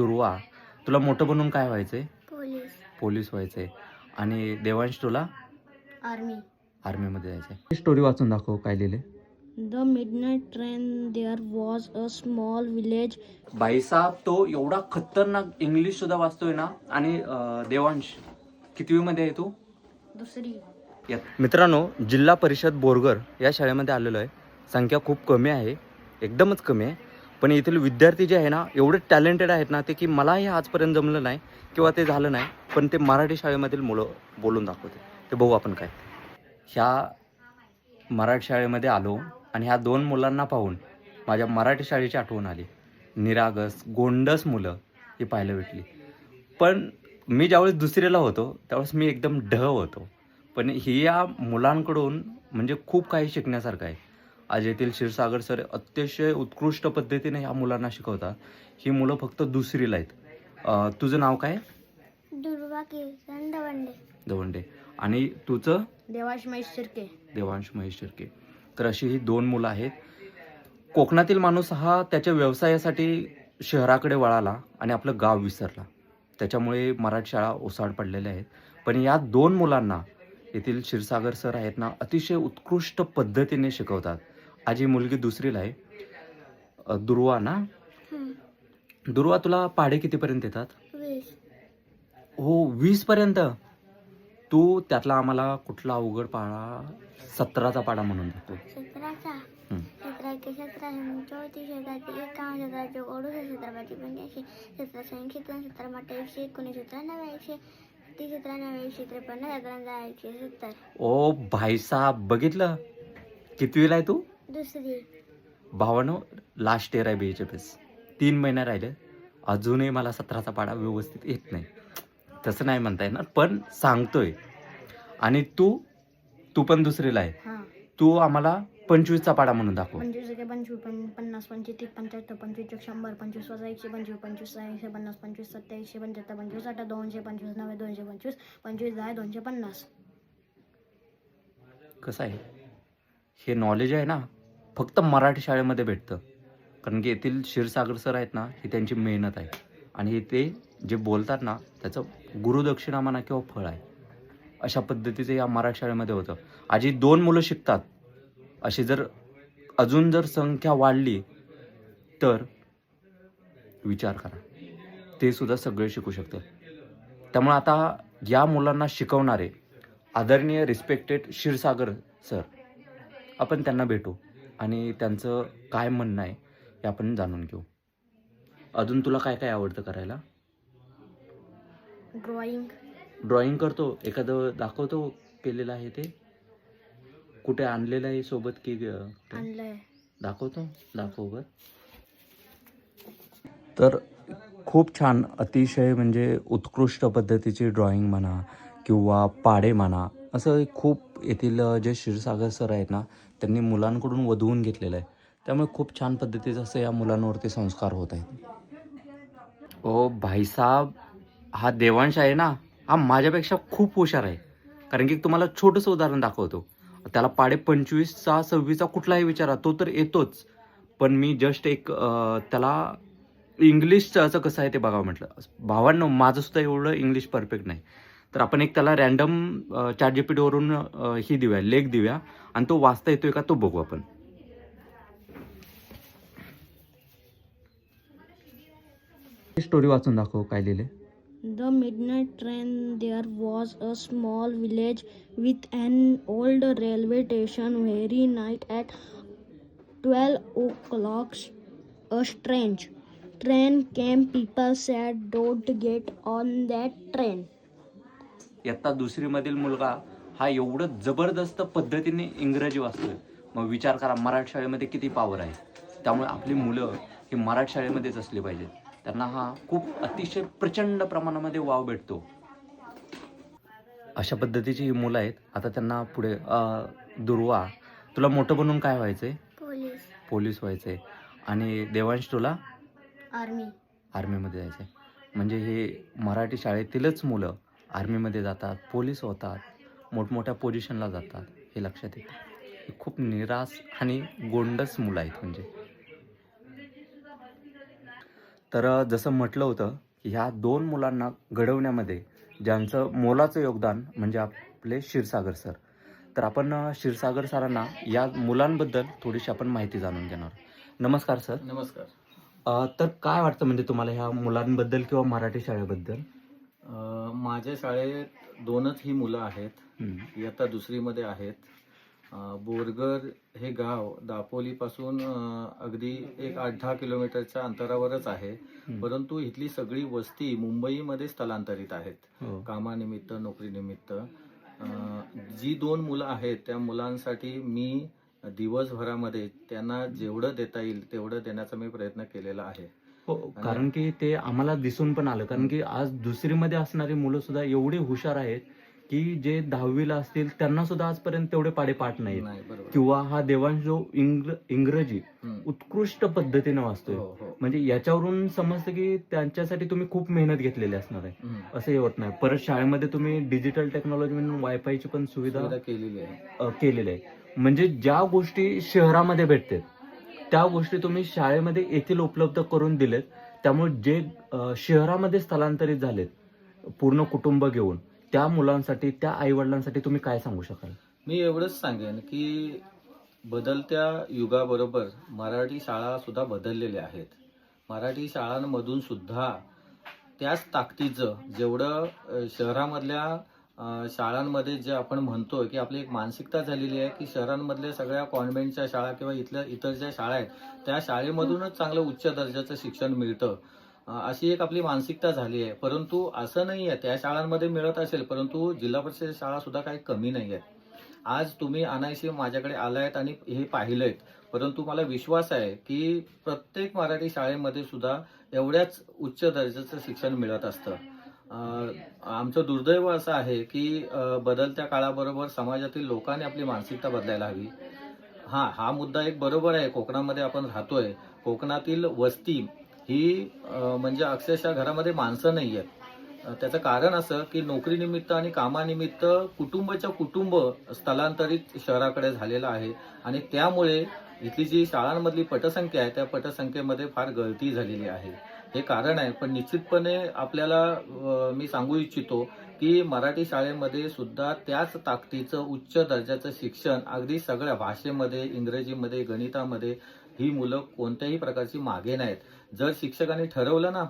दुर्वा, तुला मोठं बनून काय व्हायचंय? पोलीस. पोलीस व्हायचंय. आणि देवांश तुला आर्मी. आर्मीमध्ये जायचंय. स्टोरी वाचून दाखव, काय लिहिले. The midnight train, there was a small village. भाईसाब तो एवढा खतरनाक इंग्लिश सुद्धा वाचतोय ना. आणि देवांश कितवी मध्ये आहे तू? दुसरी. मित्रांनो, जिल्हा परिषद बोरगर या शाळेमध्ये आलेलो आहे. संख्या खूप कमी आहे, एकदमच कमी आहे. पण येथील विद्यार्थी जे आहे ना, एवढे टॅलेंटेड आहेत ना ते, की मला हे आजपर्यंत जमलं नाही किंवा ते झालं नाही. पण ते मराठी शाळेमधील मुलं बोलून दाखवते. ते बघू आपण काय. ह्या मराठी शाळेमध्ये आलो आणि ह्या दोन मुलांना पाहून माझ्या मराठी शाळेची आठवण आली. निरागस गोंडस मुलं ही पाहायला भेटली. पण मी ज्यावेळेस दुसरीला होतो त्यावेळेस मी एकदम ढ होतो. पण ही या मुलांकडून म्हणजे खूप काही शिकण्यासारखं आहे. आज येथील क्षीरसागर सर अतिशय उत्कृष्ट पद्धतीने ह्या मुलांना शिकवतात. ही मुलं फक्त दुसरीला आहेत. तुझं नाव काय? दुर्वा किसन दवंडे. दवंडे. आणि तुझं? देवांश महेश शिर्के. देवांश महेश शिर्के. तर अशी ही दोन मुलं आहेत. कोकणातील माणूस हा त्याच्या व्यवसायासाठी शहराकडे वळाला आणि आपलं गाव विसरला. त्याच्यामुळे मराठी शाळा ओसाड पडलेल्या आहेत. पण या दोन मुलांना येथील क्षीरसागर सर आहेत ना, अतिशय उत्कृष्ट पद्धतीने शिकवतात. आज ही मुलगी दुसरीला आहे. दुर्वा ना. दुर्वा, तुला पाढे कितीपर्यंत येतात? 20. हो, 20 पर्यंत. तू त्यातला आम्हाला कुठला अवघड पाढा? 17चा पाढा म्हणून देतो. 17चा. 17 के 17 34 17 51 17 ओडूस 17 85 17 80 17 माटे 119 17 90 130 17 90 153 17 170. ओ भाईसाब, बघितलं? कितवीला आहे तू? दुसरी. भावानो, लास्ट इयर आहे BHFS. 3 महिने राहिले. अजूनही मला 17चा पाढा व्यवस्थित येत नाही. तसं नाही म्हणता येणार, पण सांगतोय. आणि तू पण दुसरीला आहे. तू आम्हाला 25चा पाढा म्हणून दाखव. 25 के 25 50 25 35 25 100 25 125 25 150 25 27 75 25 60 225 90 225 25 10 250. कसं आहे, हे नॉलेज आहे ना, फक्त मराठी शाळेमध्ये भेटतं. कारण की येथील क्षीरसागर सर आहेत ना, ही त्यांची मेहनत आहे. आणि ते जे बोलतात ना, त्याचं गुरुदक्षिणा म्हणा किंवा फळ आहे. अशा पद्धतीचं या मराठी शाळेमध्ये होतं. आजी दोन मुलं शिकतात. अशी जर अजून जर संख्या वाढली तर विचार करा, ते सुद्धा सगळे शिकू शकतात. त्यामुळे आता या मुलांना शिकवणारे आदरणीय रिस्पेक्टेड क्षीरसागर सर, आपण त्यांना भेटू आणि त्यांचं काय म्हणणं आहे हे आपण जाणून घेऊ. अजून तुला काय काय आवडतं करायला? ड्रॉइंग करतो. एखादं दाखवतो केलेलं आहे ते? कुठे आणलेलं आहे सोबत की आणलंय? दाखव बर. तर खूप छान, अतिशय म्हणजे उत्कृष्ट पद्धतीची ड्रॉइंग म्हणा किंवा पाढे म्हणा, असं खूप येथील जे क्षीरसागर सर आहेत ना, त्यांनी मुलांकडून वधवून घेतलेलं आहे. त्यामुळे खूप छान पद्धतीचं असं या मुलांवरती संस्कार होत आहेत. ओ भाईसाब, हा देवांश आहे ना, हा माझ्यापेक्षा खूप हुशार आहे. कारण की तुम्हाला छोटंसं उदाहरण दाखवतो. त्याला पाढे 25चा 26चा कुठलाही विचारा, तो तर येतोच. पण मी जस्ट एक त्याला इंग्लिशचं असं कसं आहे ते बघावं म्हटलं. भावांनो, माझं सुद्धा एवढं इंग्लिश परफेक्ट नाही. तर आपण एक त्याला रॅन्डम ChatGPTवरून ही देऊया, लेख देऊया आणि तो वाचता येतोय का तो बघू आपण. स्टोरी वाचून दाखव, काय लिहिले. The midnight train, there was a small village with an old railway station. Very night at 12 o'clock, a strange train came. People said, "Don't get on that train." इयत्ता दुसरीमधील मुलगा हा एवढं जबरदस्त पद्धतीने इंग्रजी वाचतोय. मग विचार करा, मराठी शाळेमध्ये किती पॉवर आहे. त्यामुळे आपली मुलं ही मराठी शाळेमध्येच असली पाहिजेत. त्यांना हा खूप अतिशय प्रचंड प्रमाणामध्ये वाव भेटतो. अशा पद्धतीची ही मुलं आहेत. आता त्यांना पुढे दुर्वा, तुला मोठं बनून काय व्हायचंय? पोलीस व्हायचंय. आणि देवांश, तुला आर्मीमध्ये जायचंय. म्हणजे हे मराठी शाळेतीलच मुलं आर्मीमध्ये जातात, पोलीस होतात, मोठमोठ्या पोझिशनला जातात, हे लक्षात येतं. हे खूप निराश आणि गोंडस मुलं आहेत. म्हणजे तर जसं म्हटलं होतं की ह्या 2 मुलांना घडवण्यामध्ये ज्यांचं मोलाचं योगदान म्हणजे आपले क्षीरसागर सर. तर आपण क्षीरसागर सरांना या मुलांबद्दल थोडीशी आपण माहिती जाणून घेणार. नमस्कार सर. नमस्कार. तर काय वाटतं म्हणजे तुम्हाला ह्या मुलांबद्दल किंवा मराठी शाळेबद्दल? माझ्या शाळेत 2च ही मुलं आहेत. हं. इयत्ता 2रीमध्ये आहेत. बोरगर हे गाव दापोलीपासून अगदी एक 8-10 किलोमीटरच्या अंतरावरच आहे. हं. परंतु इथली सगळी वस्ती मुंबईमध्ये स्थलांतरित आहेत. हो. कामानिमित्त, नोकरीनिमित्त. जी 2 मुलं आहेत त्या मुलांसाठी मी दिवसभरामध्ये त्यांना जेवढं देता येईल तेवढं देण्याचा मी प्रयत्न केलेला आहे. हो, कारण की ते आम्हाला दिसून पण आलं. कारण की आज दुसरीमध्ये असणारी मुलं सुद्धा एवढी हुशार आहेत की जे 10वीला असतील त्यांना सुद्धा आजपर्यंत तेवढे पाढेपाठ नाहीत. नाही, बरोबर. किंवा हा देवांश जो इंग्रजी हं. उत्कृष्ट पद्धतीने वाचतोय. हो, हो. म्हणजे याच्यावरून समजतं की त्यांच्यासाठी तुम्ही खूप मेहनत घेतलेली असणार आहे. हं. असं हे होत नाही. परत शाळेमध्ये तुम्ही डिजिटल टेक्नॉलॉजी म्हणून वायफायची पण सुविधा सुविधा केलेली आहे. केलेली आहे. म्हणजे ज्या गोष्टी शहरामध्ये भेटतात त्या गोष्टी तुम्ही शाळेमध्ये येथील उपलब्ध करून दिलेत. त्यामुळे जे शहरामध्ये स्थलांतरित झालेत पूर्ण कुटुंब घेऊन त्या मुलांसाठी, त्या आईवडिलांसाठी तुम्ही काय सांगू शकाल? मी एवढंच सांगेन की बदलत्या युगाबरोबर मराठी शाळा सुद्धा बदललेल्या आहेत. मराठी शाळांमधून सुद्धा त्याच ताकदीचं जेवढं शहरामधल्या शाळांमध्ये जे आपण म्हणतोय की आपली एक मानसिकता झालेली आहे की शहरांमधल्या सगळ्या कॉन्व्हेंटच्या शाळा किंवा इथल्या इतर ज्या शाळा आहेत त्या शाळेमधूनच चांगलं उच्च दर्जाचं शिक्षण मिळतं. अशी एक आपली मानसिकता झाली आहे. परंतु असं नाही आहे, त्या शाळांमध्ये मिळत असेल परंतु जिल्हा परिषद शाळा सुद्धा काही कमी नाही आहेत. आज तुम्ही अनायसे माझ्याकडे आलायत आणि हे पाहिलंय, परंतु मला विश्वास आहे की प्रत्येक मराठी शाळेमध्ये सुद्धा एवढ्याच उच्च दर्जाचं शिक्षण मिळत असतं. आमचं दुर्दैव असं आहे की बदलत्या काळाबरोबर समाजातील लोकांनी आपली मानसिकता बदलायला हवी. हा मुद्दा एक बरोबर आहे. कोकणामध्ये आपण राहतोय. कोकणातील वस्ती ही म्हणजे अक्षरशः घरामध्ये माणसं नाही आहेत. त्याचं कारण असं की नोकरीनिमित्त आणि कामानिमित्त कुटुंबाच्या कुटुंब स्थलांतरित शहराकडे झालेलं आहे आणि त्यामुळे इथली जी शाळांमधली पटसंख्या आहे त्या पटसंख्येमध्ये फार गळती झालेली आहे. हे कारण आहे. पण निश्चितपणे आपल्याला मी सांगू इच्छितो की मराठी शाळेमध्ये सुद्धा त्याच ताकदीचं उच्च दर्जाचं शिक्षण अगदी सगळ्या भाषेमध्ये, इंग्रजीमध्ये, गणितामध्ये ही मुलं कोणत्याही प्रकारची मागे नाहीत. जर शिक्षकांनी ठरवलं ना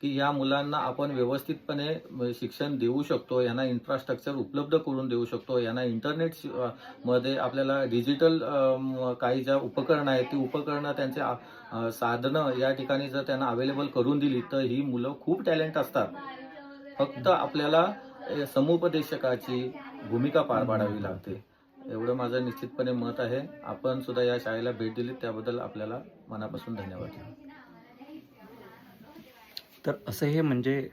की या मुलांना आपण व्यवस्थितपणे शिक्षण देऊ शकतो, यांना इन्फ्रास्ट्रक्चर उपलब्ध करून देऊ शकतो, यांना इंटरनेट मध्ये आपल्याला डिजिटल काही ज्या उपकरणं आहेत ती उपकरणं त्यांचे साधनं या ठिकाणी जर त्यांना अवेलेबल करून दिली तर ही मुलं खूप टॅलेंट असतात. फक्त आपल्याला समुपदेशकाची भूमिका पार पाडावी लागते. एवढं माझं निश्चितपणे मत आहे. आपण सुद्धा या शाळेला भेट दिली त्याबद्दल आपल्याला मनापासून धन्यवाद. तर असं हे म्हणजे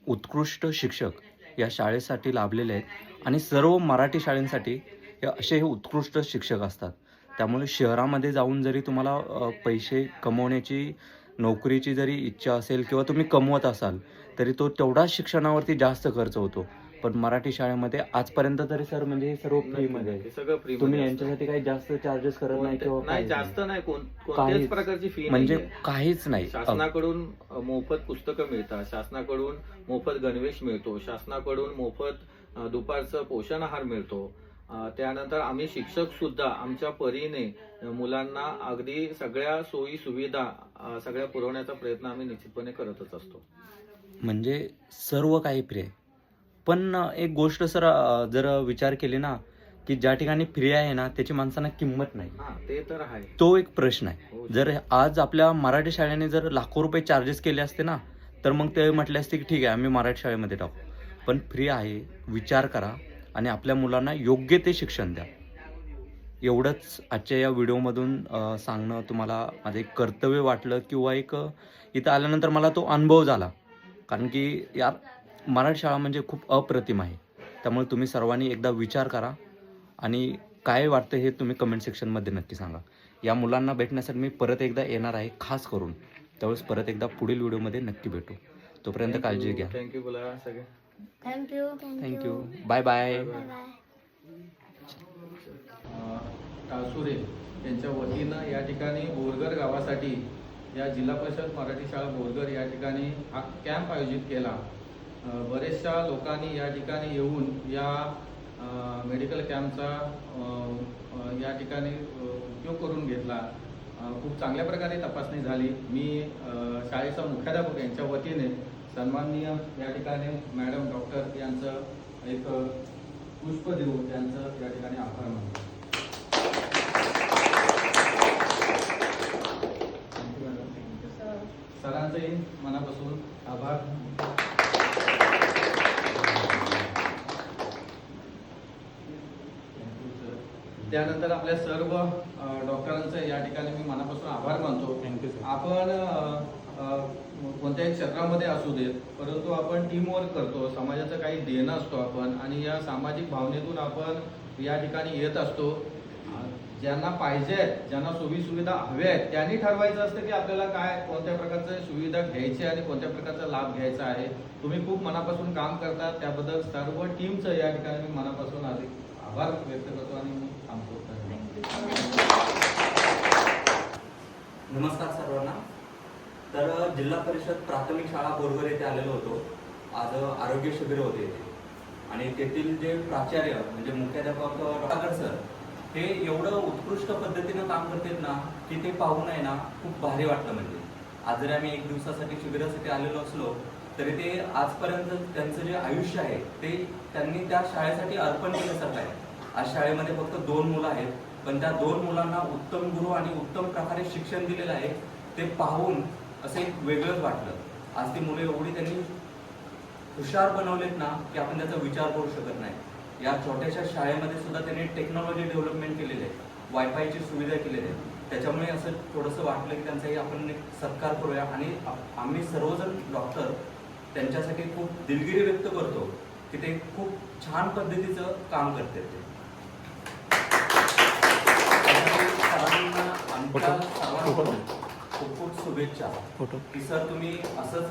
उत्कृष्ट शिक्षक या शाळेसाठी लाभलेले आहेत आणि सर्व मराठी शाळांसाठी हे उत्कृष्ट शिक्षक असतात. त्यामुळे शहरामध्ये जाऊन जरी तुम्हाला पैसे कमवण्याची, नोकरीची जरी इच्छा असेल किंवा तुम्ही कमवत असाल तरी तो तेवढाच शिक्षणावरती जास्त खर्च होतो. पण मराठी शाळेमध्ये आजपर्यंत तरी सर म्हणजे हे सर्व फ्रीमध्ये आहे. सगळं फ्री. तुम्ही यांच्यासाठी काही जास्त चार्जेस करत नाही किंवा नाही, जास्त नाही. कोणत्याच प्रकारची फी म्हणजे काहीच नाही. शासनाकडून मोफत पुस्तकं मिळतात, शासनाकडून मोफत गणवेश मिळतो, शासनाकडून मोफत दुपारचं पोषण आहार मिळतो. त्यानंतर आम्ही शिक्षक सुद्धा आमच्या परीने मुलांना अगदी सगळ्या सोयी सुविधा सगळ्या पुरवण्याचा प्रयत्न आम्ही निश्चितपणे करतच असतो. म्हणजे सर्व काही फ्री आहे. पण एक गोष्ट सर जर विचार केली ना की ज्या ठिकाणी फ्री आहे ना त्याची माणसांना किंमत नाही. ते तर आहे. तो एक प्रश्न आहे. जर आज आपल्या मराठी शाळेने जर लाखो रुपये चार्जेस केले असते ना तर मग ते म्हटले असते की ठीक आहे आम्ही मराठी शाळेमध्ये टाकू. पण फ्री आहे, विचार करा आणि आपल्या मुलांना योग्य ते शिक्षण द्या. एवढंच आजच्या या व्हिडिओमधून सांगणं तुम्हाला माझं एक कर्तव्य वाटलं किंवा एक इथं आल्यानंतर मला तो अनुभव झाला. कारण की यार मराठी शाळा म्हणजे खूप अप्रतिम आहे. त्यामुळे तुम्ही सर्वांनी एकदा विचार करा आणि काय वाटतं हे तुम्ही कमेंट सेक्शनमध्ये नक्की सांगा. या मुलांना भेटण्यासाठी मी परत एकदा येणार आहे खास करून. त्यावेळेस परत एकदा पुढील व्हिडिओमध्ये नक्की भेटू. तोपर्यंत काळजी घ्या. थँक्यू बोला सगळे. थँक्यू. Bye bye. टाळसुरे यांच्या वतीनं या ठिकाणी बोरगर गावासाठी या जिल्हा परिषद मराठी शाळा बोरगर या ठिकाणी हा कॅम्प आयोजित केला. बरेचशा लोकांनी या ठिकाणी येऊन या मेडिकल कॅम्पचा या ठिकाणी उपयोग करून घेतला. खूप चांगल्या प्रकारे तपासणी झाली. मी शाळेचा मुख्याध्यापक यांच्या वतीने सन्माननीय या ठिकाणी मॅडम डॉक्टर यांचं एक पुष्प देऊन त्यांचं या ठिकाणी आभार मानतो. सरांचंही मनापासून आभार. त्यानंतर आपल्या सर्व डॉक्टरांचं या ठिकाणी मी मनापासून आभार मानतो. आपण कोणत्याही क्षेत्रामध्ये असू देत, परंतु आपण टीमवर्क करतो, समाजाचं काही देणं असतो आपण, आणि या सामाजिक भावनेतून आपण या ठिकाणी येत असतो. ज्यांना पाहिजे आहेत, ज्यांना सुविधा हव्या आहेत, त्यांनी ठरवायचं असतं की आपल्याला काय कोणत्या प्रकारच्या सुविधा घ्यायची आणि कोणत्या प्रकारचा लाभ घ्यायचा आहे. तुम्ही खूप मनापासून काम करता, त्याबद्दल सर्व टीमचं या ठिकाणी मी मनापासून आभार व्यक्त करतो आणि मी थांबतो. नमस्कार सर्वांना. तर जिल्हा परिषद प्राथमिक शाळा बोरगर येथे आलेलो होतो. आज आरोग्य शिबिर होते इथे, आणि तेथील जे प्राचार्य म्हणजे मुख्याध्यापक डॉक्टर सर हे एवढं उत्कृष्ट पद्धतीनं काम करतात ना की ते पाहून आहे ना खूप भारी वाटतं. म्हणजे आज जरी आम्ही एक दिवसासाठी शिबिरासाठी आलेलो असलो तरी ते आजपर्यंत त्यांचं जे आयुष्य आहे ते त्यांनी त्या शाळेसाठी अर्पण केल्यासारखं आहे. आज शाळेमध्ये फक्त 2 मुलं आहेत, पण त्या 2 मुलांना उत्तम गुरु आणि उत्तम प्रकारे शिक्षण दिलेलं आहे. ते पाहून असं एक वेगळंच वाटलं. आज ती मुलं एवढी त्यांनी हुशार बनवलेत ना की आपण त्याचा विचार करू शकत नाही. या छोट्याशा शाळेमध्ये सुद्धा त्यांनी टेक्नॉलॉजी डेव्हलपमेंट केलेली आहे, वायफायची सुविधा केलेली आहे. त्याच्यामुळे असं थोडंसं वाटलं की त्यांचाही आपण एक सत्कार करूया, आणि आम्ही सर्वजण डॉक्टर त्यांच्यासाठी खूप दिलगिरी व्यक्त करतो की ते खूप छान पद्धतीचं काम करतात. ते सरांना आमच्या सर्वांना खूप खूप शुभेच्छा की सर तुम्ही असंच